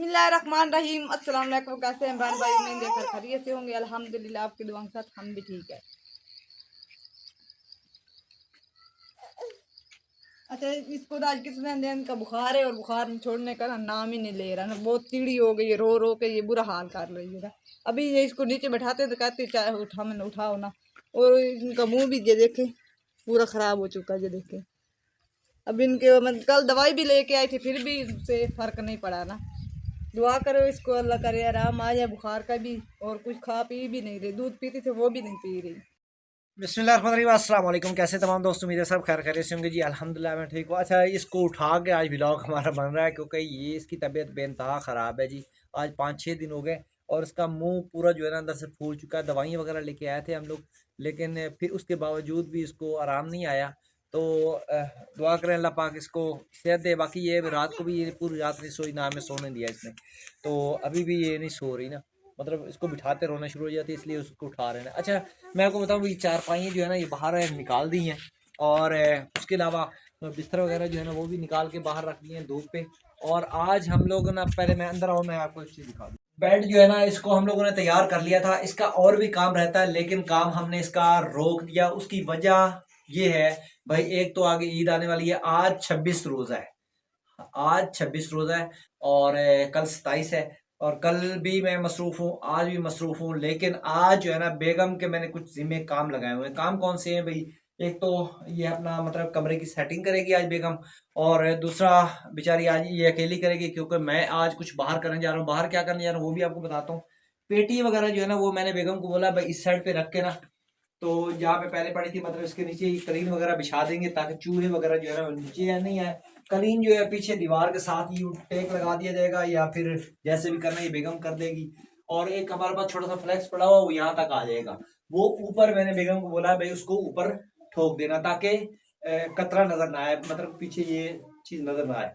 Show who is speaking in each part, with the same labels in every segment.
Speaker 1: बिस्मिल्लाहिर्रहमानिर्रहीम। अस्सलाम वालेकुम। कैसे हैं बहन भाई? उम्मीद है खैरियत से होंगे। अल्हम्दुलिल्लाह आपकी दुआ के साथ हम भी ठीक है। अच्छा, इसको तो आज कितने दिन का बुखार है और बुखार छोड़ने का ना नाम ही नहीं ले रहा ना। बहुत चिड़ी हो गई है, रो रो के ये बुरा हाल कर रही है ना। अभी ये इसको नीचे बैठाते तो कहते चाहे उठा, मैंने उठाओ ना। और इनका मुंह भी ये देखे पूरा खराब हो चुका है, ये देखे। अब इनके मैं कल दवाई भी लेके आई थी, फिर भी इससे फर्क नहीं पड़ा ना। दुआ करो इसको, अल्लाह करे आराम आ जाए बुखार का भी। और कुछ खा पी भी नहीं रही, दूध पीती थी वो भी नहीं पी रही।
Speaker 2: बिस्मिल्लाहिर्रहमानिर्रहीम। अस्सलाम वालेकुम। कैसे तमाम दोस्त, उम्मीद है सब खैर खैरियत से होंगे जी। अल्हम्दुलिल्लाह मैं ठीक हूँ। अच्छा, इसको उठा के आज व्लॉग हमारा बन रहा है क्योंकि ये इसकी तबीयत बेइंतहा ख़राब है जी। आज 5-6 दिन हो गए और इसका मुंह पूरा जो है ना अंदर से फूल चुका है। दवाइयाँ वगैरह लेके आए थे हम लोग, लेकिन फिर उसके बावजूद भी इसको आराम नहीं आया। तो दुआ करें अल्लाह पाक इसको सेहत दे। बाकी ये रात को भी ये पूरी रात नहीं सोई, ना हमें सोने दिया इसने। तो अभी भी ये नहीं सो रही ना, मतलब इसको बिठाते रोना शुरू हो जाती है, इसलिए उसको उठा रहे हैं। अच्छा, मैं आपको बताऊँ, ये चारपाइयाँ जो है ना ये बाहर निकाल दी हैं और उसके अलावा बिस्तर वगैरह जो है ना वो भी निकाल के बाहर रख दिए हैं धूप पे। और आज हम लोग ना, पहले मैं अंदर आऊँ, मैं आपको एक चीज़ दिखा दूँ। बेड जो है ना इसको हम लोगों ने तैयार कर लिया था। इसका और भी काम रहता है लेकिन काम हमने इसका रोक दिया। उसकी वजह ये है भाई, एक तो आगे ईद आने वाली है। आज 26 रोज़ा है, आज 26 रोज़ा है और कल 27 है। और कल भी मैं मसरूफ़ हूँ, आज भी मसरूफ़ हूँ। लेकिन आज जो है ना बेगम के मैंने कुछ ज़िम्मे काम लगाए हुए हैं। काम कौन से हैं भाई? एक तो ये अपना मतलब कमरे की सेटिंग करेगी आज बेगम, और दूसरा बेचारी आज ये अकेली करेगी क्योंकि मैं आज कुछ बाहर करने जा रहा हूँ। बाहर क्या करने जा रहा हूँ वो भी आपको बताता हूँ। पेटी वगैरह जो है ना वो मैंने बेगम को बोला भाई इस साइड पे रख के ना, तो जहाँ पे पहले पड़ी थी मतलब इसके नीचे ही कलीन वगैरह बिछा देंगे ताकि चूहे वगैरह जो है ना नीचे या नहीं आए। कलीन जो है पीछे दीवार के साथ ही टेक लगा दिया जाएगा या फिर जैसे भी करना है ये बेगम कर देगी। और एक हमारे पास छोटा सा फ्लेक्स पड़ा हुआ वो यहाँ तक आ जाएगा। वो ऊपर मैंने बेगम को बोला भाई उसको ऊपर ठोक देना ताकि कतरा नजर ना आए, मतलब पीछे ये चीज नजर ना आए।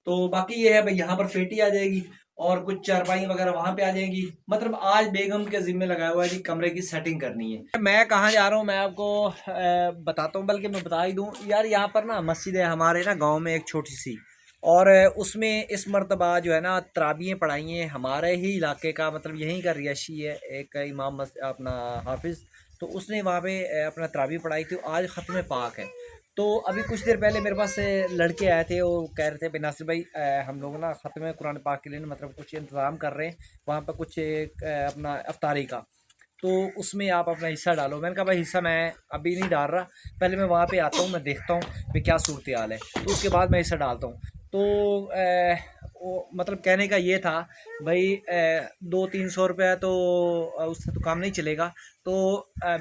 Speaker 2: तो बाकी ये है भाई, यहाँ पर पेटी आ जाएगी और कुछ चारपाई वगैरह वहां पे आ जाएंगी। मतलब आज बेगम के जिम्मे लगाया हुआ है कि कमरे की सेटिंग करनी है। मैं कहाँ जा रहा हूँ मैं आपको बताता हूँ, बल्कि मैं बता ही दूँ यार। यहाँ पर ना मस्जिद है हमारे ना गांव में एक छोटी सी, और उसमें इस मर्तबा जो है ना तराबियाँ पढ़ाई हैं। हमारे ही इलाके का, मतलब यहीं का रिहायशी है एक इमाम अपना हाफिज़, तो उसने वहाँ पे अपना तराबी पढ़ाई थी। आज ख़त्म पाक है। तो अभी कुछ देर पहले मेरे पास लड़के आए थे, वो कह रहे थे भाई नासिर भाई हम लोग ना ख़त्म कुरान पाक के लिए ना मतलब कुछ इंतज़ाम कर रहे हैं वहाँ पर कुछ एक अपना अफ्तारी का, तो उसमें आप अपना हिस्सा डालो। मैंने कहा भाई हिस्सा मैं अभी नहीं डाल रहा, पहले मैं वहाँ पे आता हूँ, मैं देखता हूँ कि क्या सूरत हाल है, तो उसके बाद मैं हिस्सा डालता हूँ। तो वो मतलब कहने का ये था भाई 200-300 रुपया तो उससे तो काम नहीं चलेगा। तो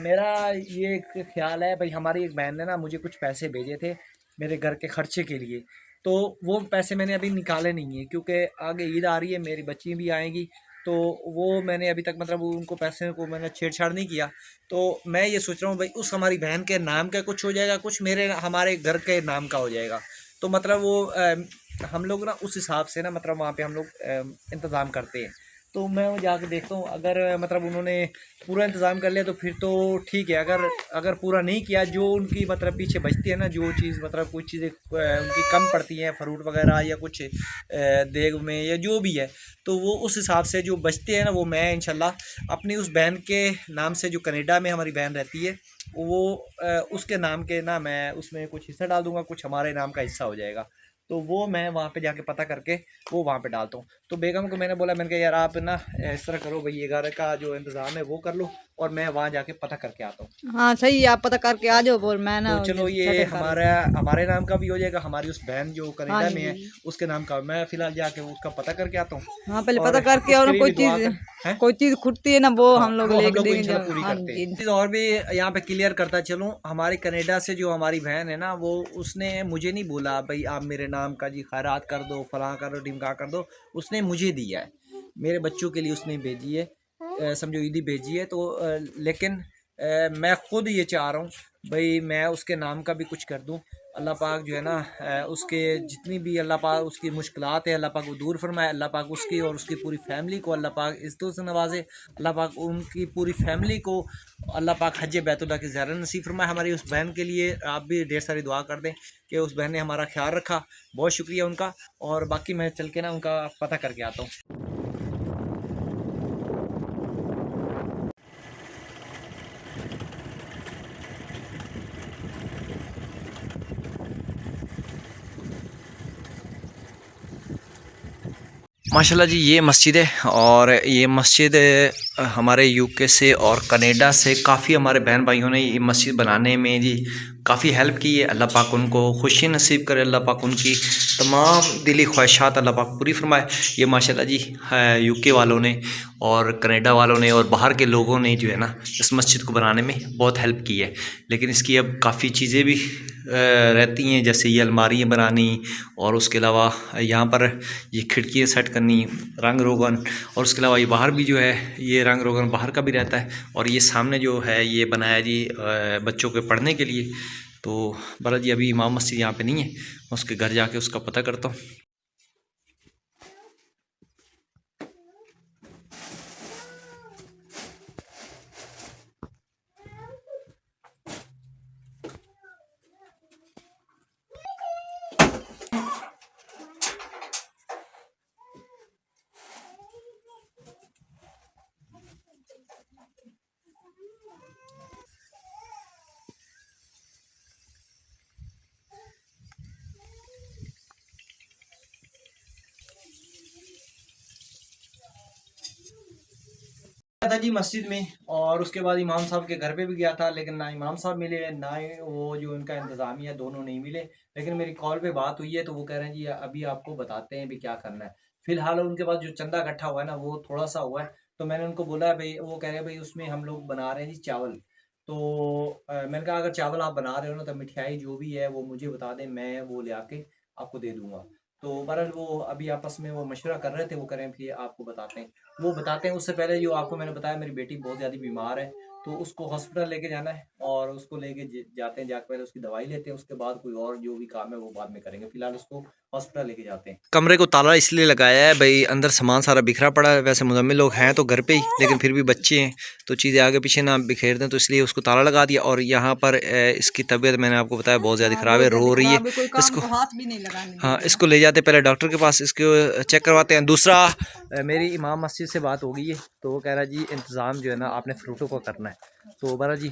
Speaker 2: मेरा ये एक ख्याल है भाई, हमारी एक बहन ने ना मुझे कुछ पैसे भेजे थे मेरे घर के खर्चे के लिए, तो वो पैसे मैंने अभी निकाले नहीं हैं क्योंकि आगे ईद आ रही है, मेरी बच्ची भी आएंगी। तो वो मैंने अभी तक मतलब उनको पैसे को मैंने छेड़छाड़ नहीं किया। तो मैं ये सोच रहा हूँ भाई उस हमारी बहन के नाम का कुछ हो जाएगा, कुछ मेरे हमारे घर के नाम का हो जाएगा। तो मतलब वो हम लोग ना उस हिसाब से ना मतलब वहाँ पे हम लोग इंतज़ाम करते हैं। तो मैं वो जाके देखता हूँ, अगर मतलब उन्होंने पूरा इंतज़ाम कर लिया तो फिर तो ठीक है। अगर अगर पूरा नहीं किया, जो उनकी मतलब पीछे बचती है ना, जो चीज़ मतलब कुछ चीज़ें उनकी कम पड़ती हैं, फ्रूट वगैरह या कुछ देग में या जो भी है, तो वो उस हिसाब से जो बचते हैं ना वो मैं इंशाल्लाह अपनी उस बहन के नाम से, जो कनाडा में हमारी बहन रहती है, वो उसके नाम के ना मैं उसमें कुछ हिस्सा डाल दूंगा, कुछ हमारे नाम का हिस्सा हो जाएगा। तो वो मैं वहाँ पे जाके पता करके वो वहाँ पे डालता हूँ। तो बेगम को मैंने बोला, मैंने कहा यार आप ना इस तरह करो भाई, ये घर का जो इंतज़ाम है वो कर लो और मैं वहाँ जाके पता करके आता हूँ।
Speaker 1: हाँ सही है, आप पता करके आ जाओ। बोल मैं ना
Speaker 2: तो चलो ये
Speaker 1: सेटिंग कर लूँ।
Speaker 2: हमारा हमारे नाम का भी हो जाएगा, हमारी उस बहन जो
Speaker 1: हाँ
Speaker 2: कनाडा में है
Speaker 1: जी।
Speaker 2: उसके नाम का। मैं फिलहाल जाके उसका पता करके आता हूँ
Speaker 1: हाँ पहले
Speaker 2: और
Speaker 1: पता करके,
Speaker 2: उसके
Speaker 1: और
Speaker 2: लिए भी दुआ कर हैं।
Speaker 1: कोई चीज खुटती है ना वो
Speaker 2: हाँ,
Speaker 1: हम लोग
Speaker 2: वो हम
Speaker 1: लेके
Speaker 2: लोग को
Speaker 1: देंगे
Speaker 2: इंशाल्लाह
Speaker 1: जब।
Speaker 2: पूरी
Speaker 1: हाँ
Speaker 2: करते हैं।
Speaker 1: जी।
Speaker 2: चीज़ और भी यहाँ पे क्लियर करता चलूँ, हमारी कनाडा से जो हमारी बहन है ना, वो उसने मुझे नहीं बोला भाई आप मेरे नाम का जी खैरात कर दो, फलां कर दो, ढिमका कर दो। उसने मुझे दिया है, मेरे बच्चों के लिए उसने भेजी है, समझो ईदी भेजी है। तो लेकिन मैं खुद ये चाह रहा हूँ भाई मैं उसके नाम का भी कुछ कर दूँ। अल्लाह पाक जो है ना उसके जितनी भी अल्लाह पाक उसकी मुश्किलात है अल्लाह पाक वो दूर फरमाए। अल्लाह पाक उसकी और उसकी पूरी फैमिली को अल्लाह पाक इज़्ज़तों से नवाजे। अल्लाह पाक उनकी पूरी फैमिली को अल्लाह पाक हज बैतुल्लाह की ज़ियारत नसीब फरमाए। हमारी उस बहन के लिए आप भी ढेर सारी दुआ कर दें कि उस बहन ने हमारा ख्याल रखा, बहुत शुक्रिया उनका। और बाकी मैं चल के ना उनका पता करके आता हूँ। माशाल्लाह जी, ये मस्जिद है और ये मस्जिद हमारे यूके से और कनाडा से काफ़ी हमारे बहन भाइयों ने ये मस्जिद बनाने में जी काफ़ी हेल्प की है। अल्लाह पाक उनको खुशी नसीब करे, अल्लाह पाक उनकी तमाम दिली ख्वाहिशात अल्लाह पाक पूरी फरमाए। ये माशाल्लाह जी यूके वालों ने और कनाडा वालों ने और बाहर के लोगों ने जो है ना इस मस्जिद को बनाने में बहुत हेल्प की है। लेकिन इसकी अब काफ़ी चीज़ें भी रहती हैं, जैसे ये अलमारियाँ बनानी और उसके अलावा यहाँ पर ये खिड़कियाँ सेट करनी, रंग रोगन, और उसके अलावा ये बाहर भी जो है ये रंग रोगन बाहर का भी रहता है। और ये सामने जो है ये बनाया जी बच्चों के पढ़ने के लिए। तो बड़ा जी अभी इमाम मस्जिद यहाँ पे नहीं है, मैं उसके घर जाके उसका पता करता हूँ। था जी मस्जिद में, और उसके बाद इमाम साहब के घर पे भी गया था, लेकिन ना इमाम साहब मिले ना ही वो जो इनका इंतज़ामिया, दोनों नहीं मिले। लेकिन मेरी कॉल पे बात हुई है तो वो कह रहे हैं जी अभी आपको बताते हैं भी क्या करना है। फिलहाल उनके पास जो चंदा इकट्ठा हुआ है ना वो थोड़ा सा हुआ है, तो मैंने उनको बोला है भाई, वो कह रहे हैं भाई उसमें हम लोग बना रहे हैं जी चावल। तो मैंने कहा अगर चावल आप बना रहे हो ना तो मिठाई जो भी है वो मुझे बता दें, मैं वो ले आके आपको दे दूंगा। तो बहरहाल वो अभी आपस में वो मशवरा कर रहे थे, वो करें फिर आपको बताते हैं। वो बताते हैं उससे पहले जो आपको मैंने बताया मेरी बेटी बहुत ज़्यादा बीमार है, तो उसको हॉस्पिटल लेके जाना है और उसको लेके जाते हैं, जाकर पहले उसकी दवाई लेते हैं, उसके बाद कोई और जो भी काम है वो बाद में करेंगे। फिलहाल उसको हॉस्पिटल लेके जाते हैं। कमरे को ताला इसलिए लगाया है भाई, अंदर सामान सारा बिखरा पड़ा है। वैसे मुजम्मिल लोग हैं तो घर पे ही, लेकिन फिर भी बच्चे हैं तो चीज़ें आगे पीछे ना बिखेर दें, तो इसलिए उसको ताला लगा दिया। और यहाँ पर इसकी तबीयत मैंने आपको बताया बहुत ज़्यादा ख़राब है, रो रही है। इसको
Speaker 1: हाथ भी नहीं लगाने,
Speaker 2: हाँ, इसको ले जाते पहले डॉक्टर के पास, इसको चेक करवाते हैं। दूसरा मेरी इमाम मस्जिद से बात हो गई है, तो वो कह रहा है जी इंतज़ाम जो है ना आपने फ्रूटों का करना है। तो बरा जी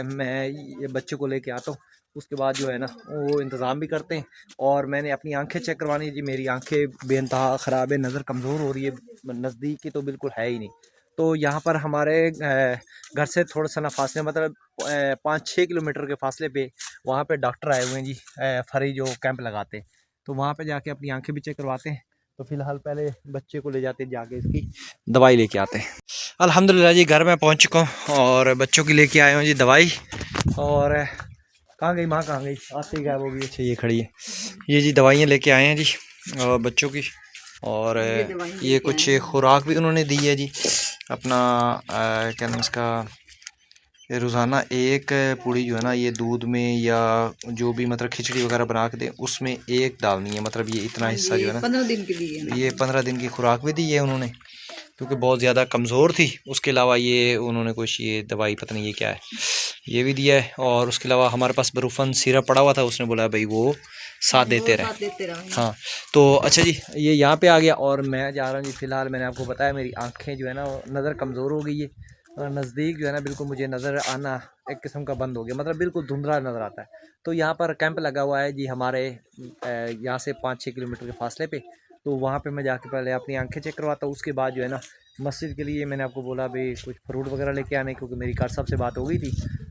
Speaker 2: मैं ये बच्चों को लेके आता हूँ, उसके बाद जो है ना वो इंतज़ाम भी करते हैं। और मैंने अपनी आंखें चेक करवानी है जी, मेरी आंखें बेइंतहा ख़राब है, नज़र कमज़ोर हो रही है, नज़दीक की तो बिल्कुल है ही नहीं। तो यहाँ पर हमारे घर से थोड़ा सा ना फासले, मतलब 5-6 किलोमीटर के फासले पे वहाँ पे डॉक्टर आए हुए हैं जी, फ्री जो कैंप लगाते हैं, तो वहाँ पे जाके अपनी आंखें भी चेक करवाते हैं। तो फिलहाल पहले बच्चे को ले जाते, जाके इसकी दवाई लेके आते हैं। अल्हम्दुलिल्लाह जी घर में पहुँच चुका हूँ और बच्चों की लेके आए हूँ जी दवाई। और कहाँ गई माँ, कहाँ गई, आते ही गायब हो गई। अच्छा ये खड़ी है, ये जी दवाइयाँ लेके आए हैं जी और बच्चों की। और ये कुछ खुराक भी उन्होंने दी है जी, अपना क्या नाम इसका, रोज़ाना एक पूड़ी जो है ना ये दूध में या जो भी मतलब खिचड़ी वगैरह बना के दें उसमें एक डालनी है, मतलब ये इतना हिस्सा जो है ना
Speaker 1: 15 दिन के लिए,
Speaker 2: ये 15 दिन की खुराक भी दी है उन्होंने, क्योंकि बहुत ज़्यादा कमज़ोर थी। उसके अलावा ये उन्होंने कुछ ये दवाई पता नहीं ये क्या है ये भी दिया है। और उसके अलावा हमारे पास बरूफन सिरप पड़ा हुआ था, उसने बोला भाई वो साथ देते रहे। हाँ तो अच्छा जी ये यहाँ पे आ गया और मैं जा रहा हूँ जी। फ़िलहाल मैंने आपको बताया मेरी आँखें जो है ना नज़र कमज़ोर हो गई है, और नज़दीक जो है ना बिल्कुल मुझे नज़र आना एक किस्म का बंद हो गया, मतलब बिल्कुल धुंधला नज़र आता है। तो यहाँ पर कैंप लगा हुआ है जी हमारे यहाँ से 5-6 किलोमीटर के फासले पे। तो वहाँ पे मैं जाके पहले अपनी आंखें चेक करवाता हूँ, उसके बाद जो है ना मस्जिद के लिए मैंने आपको बोला भाई कुछ फ्रूट वगैरह लेके आने, क्योंकि मेरी कार साहब से बात हो गई थी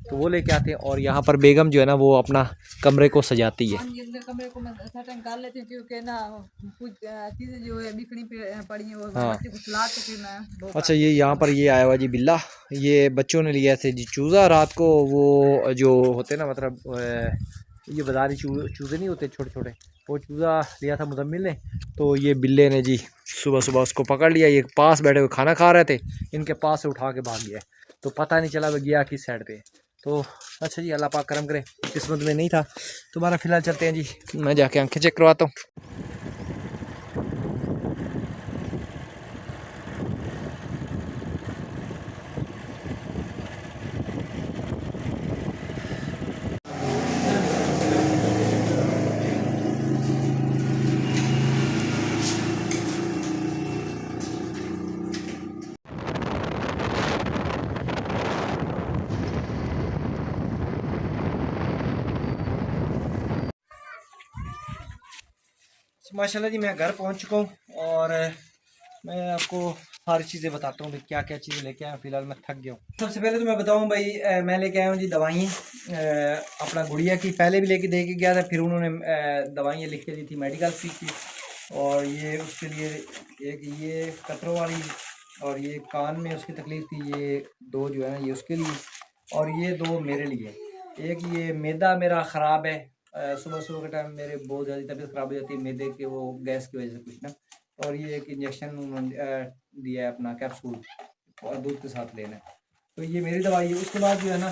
Speaker 2: तो वो लेके आते हैं। और यहाँ पर बेगम जो है ना वो अपना कमरे को सजाती है।
Speaker 1: कमरे को मैं सेटिंग कर लेती हूँ, क्योंकि ना कुछ चीज़ें जो है बिखरी पड़ी हैं वो
Speaker 2: हाँ
Speaker 1: बच्चे को खिला के फिर मैं
Speaker 2: अच्छा ये यहाँ पर ये आया हुआ जी बिल्ला, ये बच्चों ने लिया थे जी चूज़ा रात को, वो जो होते ना मतलब ये बाजारी चूज़े नहीं होते छोटे छोटे, वो चूज़ा लिया था मुजम्मिल ने। तो ये बिल्ले ने जी सुबह सुबह उसको पकड़ लिया, ये पास बैठे हुए खाना खा रहे थे, इनके पास से उठा के भाग गया, तो पता नहीं चला वो गया किस साइड पे। तो अच्छा जी, अल्लाह पाक करम करे, किस्मत में नहीं था। दोबारा फ़िलहाल चलते हैं जी, मैं जाके आंखें चेक करवाता हूँ। माशाल्लाह जी, मैं घर पहुंच चुका हूं और मैं आपको सारी चीज़ें बताता हूँ भाई, क्या क्या चीज़ें लेके आया हूँ। फिलहाल मैं थक गया हूँ। सबसे पहले तो मैं बताऊँ भाई, मैं लेके आया हूँ जी दवाइयाँ अपना गुड़िया की। पहले भी लेके दे के गया था, फिर उन्होंने दवाइयाँ लिख के दी थी मेडिकल फी की। और ये उसके लिए एक ये कतरों वाली, और ये कान में उसकी तकलीफ़ थी, ये दो जो है ना ये उसके लिए, और ये दो मेरे लिए। एक ये मैदा मेरा ख़राब है, सुबह सुबह के टाइम मेरे बहुत ज़्यादा तबीयत ख़राब हो जाती है मैदे के, वो गैस की वजह से कुछ ना। और ये एक इंजेक्शन उन्होंने दिया है अपना कैप्सूल, और दूध के साथ लेना है। तो ये मेरी दवाई है। उसके बाद जो है ना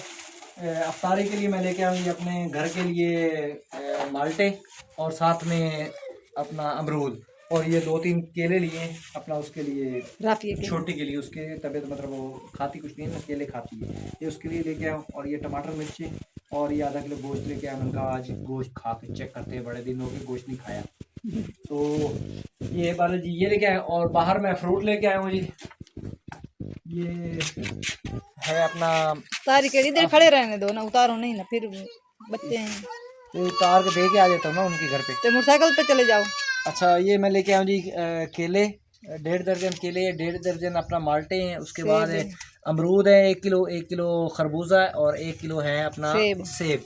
Speaker 2: अफ्तारी के लिए मैं लेके आऊँगी अपने घर के लिए माल्टे, और साथ में अपना अमरूद, और ये 2-3 केले लिए अपना उसके लिए,
Speaker 1: राफिया के
Speaker 2: छोटी के लिए। उसके तबीयत मतलब वो खाती कुछ नहीं है ना, केले खाती है, ये उसके लिए लेके आऊँ। और ये टमाटर मिर्ची, और ये आधा किलो गोश्त लेके आया। मैंने कहा आज गोश्त खा के चेक करते हैं, बड़े दिन हो गए गोश्त नहीं खाया। तो ये बाला जी ये लेके आए। और बाहर मैं फ्रूट लेके आया हूँ जी, ये है अपना,
Speaker 1: सारी केड़ी देर खड़े रहने दो ना, उतारो नहीं ना, फिर बच्चे हैं
Speaker 2: ये उतार के दे के आ जाता हूँ ना उनके घर पे।
Speaker 1: तो मोटरसाइकिल पे चले जाओ।
Speaker 2: अच्छा, ये मैं लेके आया हूँ जी केले, 1.5 दर्जन केले, 1.5 दर्जन अपना माल्टे हैं। उसके बाद
Speaker 1: सेब है,
Speaker 2: अमरूद है 1 किलो, 1 किलो खरबूजा, और 1 किलो है अपना
Speaker 1: सेब
Speaker 2: सेब।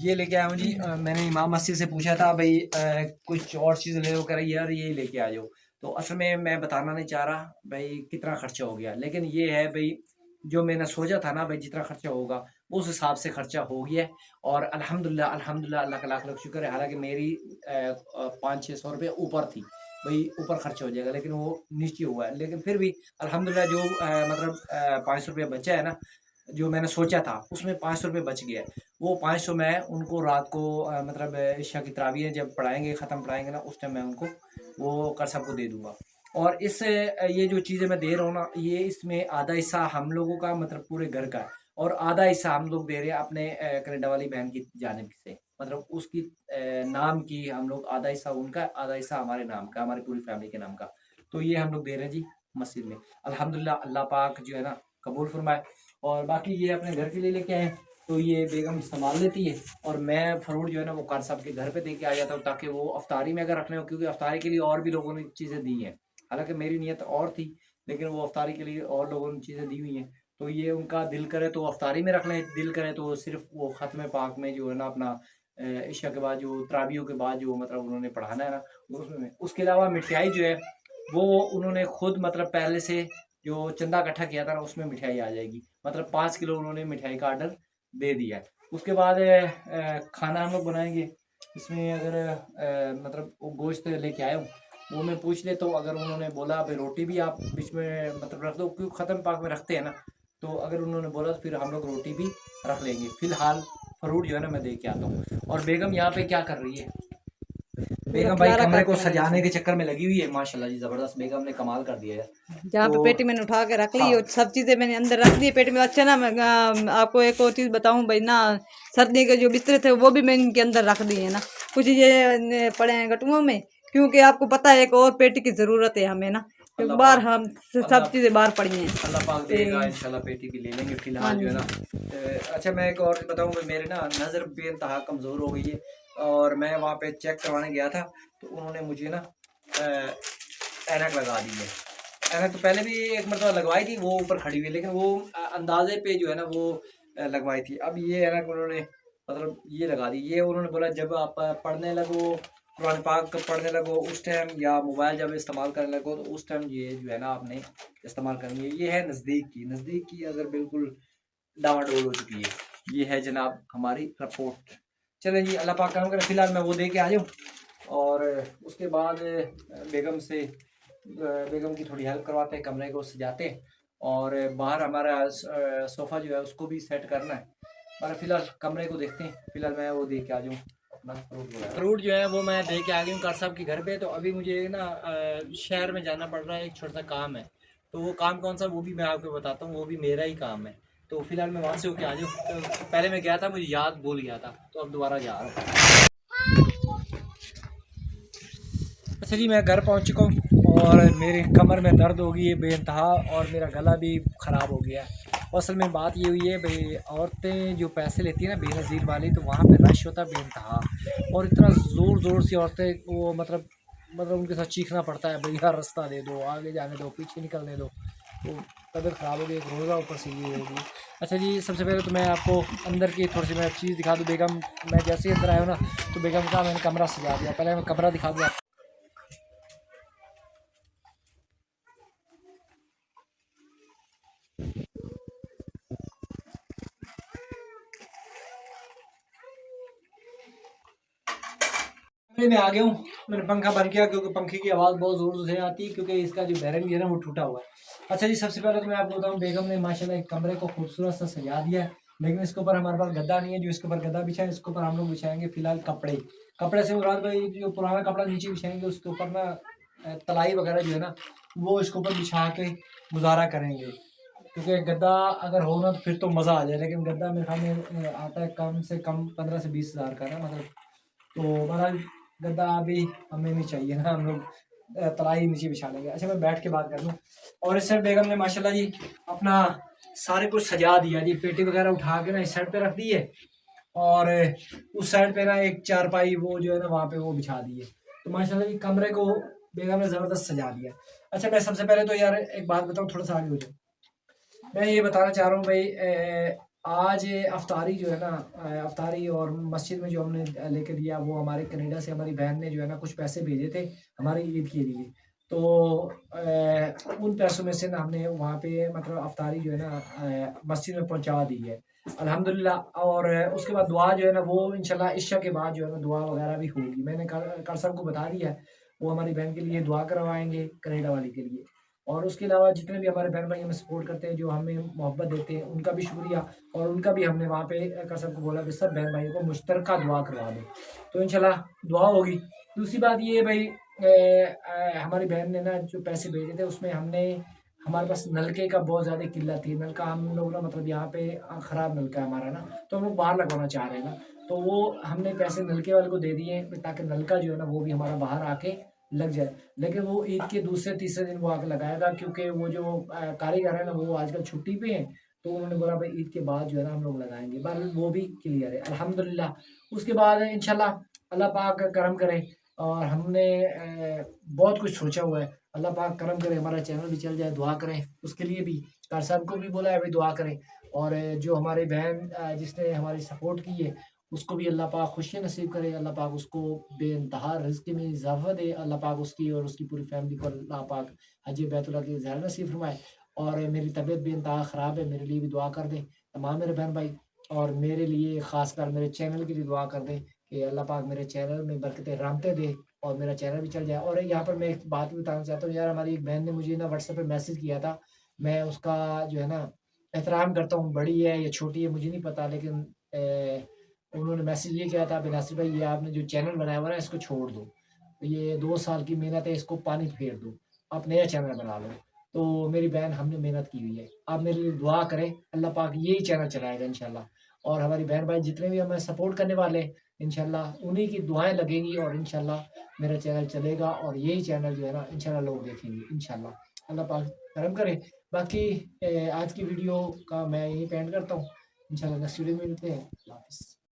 Speaker 2: ये लेके आया हूँ जी। मैंने इमाम मस्जिद से पूछा था भाई कुछ और चीज़ ले लो, कर यार ये लेके आ जाओ। तो असल में मैं बताना नहीं चाह रहा भाई कितना खर्चा हो गया, लेकिन ये है भाई जो मैंने सोचा था ना भाई जितना खर्चा होगा उस हिसाब से खर्चा हो गया है। और अल्हम्दुलिल्लाह अल्हम्दुलिल्लाह, अल्लाह का लाख लाख शुक्र है। हालांकि मेरी 500-600 रुपये ऊपर थी भाई, ऊपर खर्चा हो जाएगा, लेकिन वो नीचे हुआ है। लेकिन फिर भी अल्हम्दुलिल्लाह जो मतलब 500 रुपये बचा है ना, जो मैंने सोचा था उसमें 500 रुपये बच गया है। वो 500 मैं उनको रात को मतलब इशा की तरावीह जब पढ़ाएंगे, ख़त्म पढ़ाएंगे ना, उस टाइम मैं उनको वो कर सबको दे दूंगा। और इस ये जो चीज़ें मैं दे रहा हूँ ना, ये इसमें आधा हिस्सा हम लोगों का मतलब पूरे घर का है, और आधा हिस्सा हम लोग दे रहे हैं अपने कनाडा वाली बहन की जानिब से, मतलब उसकी नाम की हम लोग, आधा हिस्सा उनका, आधा हिस्सा हमारे नाम का, हमारी पूरी फैमिली के नाम का। तो ये हम लोग दे रहे हैं जी मस्जिद में। अल्हम्दुलिल्लाह, अल्लाह पाक जो है ना कबूल फरमाए। और बाकी ये अपने घर के लिए लेके आए, तो ये बेगम संभाल लेती है, और मैं फ्रूट जो है ना वो कार साहब के घर पे दे के आ जाता हूँ, ताकि वो अफ्तारी में अगर रखने हो, क्योंकि अफ्तारी के लिए और भी लोगों ने चीज़ें दी हैं। हालांकि मेरी नीयत और थी, लेकिन वो अफ्तारी के लिए और लोगों ने चीज़ें दी हुई हैं। तो ये उनका दिल करे तो अफ्तारी में रख लें, दिल करे तो सिर्फ वो ख़त्म पाक में जो है ना अपना इशा के बाद जो तराबियों के बाद जो मतलब उन्होंने पढ़ाना है ना उसमें। उसके अलावा मिठाई जो है वो उन्होंने खुद मतलब पहले से जो चंदा इकट्ठा किया था ना, उसमें मिठाई आ जाएगी। मतलब 5 किलो उन्होंने मिठाई का ऑर्डर दे दिया है। उसके बाद खाना हम लोग बनाएंगे। इसमें अगर मतलब वो गोश्त लेके आए हूँ, वो मैं पूछ लेता हूँ। अगर उन्होंने बोला भाई रोटी भी आप बीच में मतलब रख दो, क्योंकि ख़त्म पाक में रखते हैं ना, तो अगर उन्होंने बोला तो फिर हम लोग रोटी भी रख लेंगे। फिलहाल फ्रूट जो है ना मैं दे के आता हूँ। और बेगम यहाँ पे क्या कर रही है?
Speaker 1: पूरा
Speaker 2: बेगम भाई
Speaker 1: खलारा
Speaker 2: कमरे को
Speaker 1: करके मैंने
Speaker 2: सजाने
Speaker 1: इसे
Speaker 2: के चक्कर में लगी हुई है। माशाल्लाह जी, ज़बरदस्त बेगम ने कमाल कर दिया है।
Speaker 1: जहाँ पे
Speaker 2: तो
Speaker 1: पेटी मैंने उठा के रख ली,
Speaker 2: हाँ,
Speaker 1: और सब चीज़ें मैंने अंदर रख दी पेटी में। अच्छा ना, मैं आपको एक और चीज़ बताऊं भाई ना, सर्दी के जो बिस्तर थे वो भी मैंने इनके अंदर रख दिए ना, कुछ ये पड़े हैं गटुओं में, क्योंकि आपको पता है एक और पेटी की ज़रूरत है हमें ना, क्योंकि
Speaker 2: अल्लाह
Speaker 1: बाहर
Speaker 2: पाक,
Speaker 1: हम सब
Speaker 2: अल्लाह
Speaker 1: चीज़ें बाहर पड़ी हैं।
Speaker 2: अल्लाह पाक
Speaker 1: ते
Speaker 2: देगा इंशाल्लाह, पेटी भी ले लेंगे।
Speaker 1: हाँ
Speaker 2: फिलहाल जो है ना
Speaker 1: जी,
Speaker 2: अच्छा मैं एक और बताऊँ कि मेरे ना नज़र बेइंतहा कमज़ोर हो गई है, और मैं वहाँ पे चेक करवाने गया था, तो उन्होंने मुझे ना ऐनक लगा दी है। ऐनक तो पहले भी एक मरतबा लगवाई थी, वो ऊपर खड़ी हुई है, लेकिन वो अंदाजे पे जो है ना वो लगवाई थी। अब ये ऐनक उन्होंने मतलब ये लगा दी। ये उन्होंने बोला जब आप पढ़ने लगो, कुरान पाक पढ़ने लगो उस टाइम, या मोबाइल जब इस्तेमाल करने लगो, तो उस टाइम ये जो है ना आपने इस्तेमाल करनी है। ये है नज़दीक की अगर बिल्कुल डामाडोल हो चुकी है। ये है जनाब हमारी रिपोर्ट। चलें जी, अल्लाह पाक करम करे। फिलहाल मैं वो दे के आ जाऊँ, और उसके बाद बेगम से बेगम की थोड़ी हेल्प करवाते हैं, कमरे को सजाते हैं। और बाहर हमारा सोफ़ा जो है उसको भी सेट करना है। पर फिलहाल कमरे को देखते हैं। फिलहाल मैं वो देख के आ जाऊँ अपना फ्रूट जो है वो मैं दे के आ गई हूँ कर साहब के घर पे। तो अभी मुझे ना शहर में जाना पड़ रहा है, एक छोटा सा काम है। तो वो काम कौन सा वो भी मैं आपको बताता हूँ, वो भी मेरा ही काम है। तो फिलहाल मैं वहाँ से होके आ जाऊँ। तो पहले मैं गया था, मुझे याद भूल गया था, तो अब दोबारा जा रहा हूँ। अच्छा जी, मैं घर पहुंच चुका हूँ और मेरी कमर में दर्द हो गई है बेइंतहा, और मेरा गला भी ख़राब हो गया है। असल में बात ये हुई है भाई, औरतें जो पैसे लेती हैं ना बेनज़ीर वाली, तो वहाँ पे रश होता है बेइंतहा, और इतना ज़ोर ज़ोर से औरतें वो मतलब उनके साथ चीखना पड़ता है, भैया रास्ता दे दो, आगे जाने दो, पीछे निकलने दो। तो तबीयत ख़राब हो गई, एक रोज़ा ऊपर से ये होगी। अच्छा जी, सबसे पहले तो मैं आपको अंदर की थोड़ी सी मैं चीज़ दिखा दूँ। बेगम, मैं जैसे ही अंदर आया हूँ ना, तो बेगम का मैंने कमरा सजा दिया। पहले मैं कमरा दिखा दूँ। मैं आ गया हूँ, मैंने पंखा बंद किया क्योंकि पंखे की आवाज़ बहुत ज़ोर से आती है, क्योंकि इसका जो बैरंग है ना वो टूटा हुआ है। अच्छा जी, सबसे पहले तो मैं आपको बताऊँ, बेगम ने माशाल्लाह एक कमरे को खूबसूरत सा सजा दिया है, लेकिन इसके ऊपर हमारे पास गद्दा नहीं है। जो इसके ऊपर गद्दा बिछा है, इसके ऊपर हम लोग बिछाएंगे फिलहाल कपड़े। कपड़े से मुराद भाई जो पुराना कपड़ा नीचे बिछाएंगे, उसके ऊपर ना तलाई वगैरह जो है ना वो इसके ऊपर बिछा के गुजारा करेंगे। क्योंकि गद्दा अगर हो ना तो फिर तो मज़ा आ जाए, लेकिन गद्दा मेरे ख्याल में आता है कम से कम 15 से 20 हज़ार का ना, मतलब। तो हमारा गद्दा अभी हमें नहीं चाहिए ना, हम लोग तलाई नीचे बिछा लेंगे। अच्छा, मैं बैठ के बात कर लूँ। और इस साइड बेगम ने माशाल्लाह जी अपना सारे कुछ सजा दिया जी, पेटी वगैरह उठा के ना इस साइड पे रख दी है, और उस साइड पे ना एक चारपाई वो जो है ना वहाँ पे वो बिछा दी है। तो माशाल्लाह जी कमरे को बेगम ने ज़बरदस्त सजा दिया। अच्छा, मैं सबसे पहले तो यार एक बात बताऊँ, थोड़ा सा आगे हो जाए। मैं ये बताना चाह रहा हूँ भाई, आज अफ्तारी जो है ना, अफ्तारी और मस्जिद में जो हमने लेके दिया, वो हमारे कनाडा से हमारी बहन ने जो है ना कुछ पैसे भेजे थे हमारी ईद के लिए। तो उन पैसों में से ना हमने वहाँ पे मतलब अफ्तारी जो है ना मस्जिद में पहुँचा दी है, अल्हम्दुलिल्लाह। और उसके बाद दुआ जो है ना वो इंशाल्लाह इशा के बाद जो है ना दुआ वगैरह भी होगी। मैंने कल सबको बता दिया है, वो हमारी बहन के लिए दुआ करवाएंगे कनाडा वाली के लिए। और उसके अलावा जितने भी हमारे बहन भाई हमें सपोर्ट करते हैं, जो हमें मोहब्बत देते हैं, उनका भी शुक्रिया। और उनका भी हमने वहाँ पे कसम को बोला कि सब बहन भाइयों को मुश्तरका दुआ करवा दो, तो इंशाल्लाह दुआ होगी। दूसरी बात ये है भाई, हमारी बहन ने ना जो पैसे भेजे थे उसमें हमने, हमारे पास नलके का बहुत ज़्यादा किल्लत थी। नलका हम लोग ना मतलब यहाँ पे ख़राब नलका है हमारा ना, तो हम लोग बाहर लगवाना चाह रहे हैं ना, तो वो हमने पैसे नलके वाले को दे दिए ताकि नलका जो है ना वो भी हमारा बाहर आके लग जाए। लेकिन वो ईद के दूसरे तीसरे दिन वो आके लगाएगा, क्योंकि वो जो कारीगर है ना वो आजकल छुट्टी पे हैं। तो उन्होंने बोला भाई ईद के बाद जो है ना हम लोग लगाएंगे, बहरहाल वो भी क्लियर है अल्हम्दुलिल्लाह। उसके बाद इंशाल्लाह अल्लाह पाक करम करे, और हमने बहुत कुछ सोचा हुआ है। अल्लाह पाक करम करे, हमारा चैनल भी चल जाए, दुआ करें उसके लिए भी। कार साहब को भी बोला है भाई दुआ करें। और जो हमारी बहन जिसने हमारी सपोर्ट की है, उसको भी अल्लाह पाक खुशियाँ नसीब करे, अल्लाह पाक उसको बेइंतहा रिज़्क़ में इज़ाफ़ा दे, अल्लाह पाक उसकी और उसकी पूरी फ़ैमिली को अल्लाह पाक हज बैतुल्लाह की ज़ियारत नसीब फरमाए। और मेरी तबीयत बेइंतहा ख़राब है, मेरे लिए भी दुआ कर दें तमाम मेरे बहन भाई। और मेरे लिए ख़ासकर मेरे चैनल के लिए दुआ कर दें कि अल्लाह पाक मेरे चैनल में बरकतें रहमतें दे, और मेरा चैनल भी चल जाए। और यहाँ पर मैं एक बात भी बताना चाहता हूँ यार, हमारी एक बहन ने मुझे ना व्हाट्सएप पे मैसेज किया था। मैं उसका जो है ना एहतराम करता हूँ, बड़ी है या छोटी है मुझे नहीं पता, लेकिन उन्होंने मैसेज ये किया था, नासिर भाई ये आपने जो चैनल बनाया हुआ है ना इसको छोड़ दो, ये 2 साल की मेहनत है, इसको पानी फेर दो, आप नया चैनल बना लो। तो मेरी बहन हमने मेहनत की हुई है, आप मेरे लिए दुआ करें, अल्लाह पाक यही चैनल चलाएगा इंशाल्लाह। और हमारी बहन भाई जितने भी हमें सपोर्ट करने वाले हैं, इंशाल्लाह उन्हीं की दुआएं लगेंगी, और इंशाल्लाह मेरा चैनल चलेगा, और यही चैनल जो है ना इंशाल्लाह लोग देखेंगे इंशाल्लाह। अल्लाह पाक करम करे। बाकी आज की वीडियो का मैं यही एंड करता हूँ। इंशाल्लाह नेक्स्ट वीडियो में मिलते हैं। अल्लाह हाफ़िज़।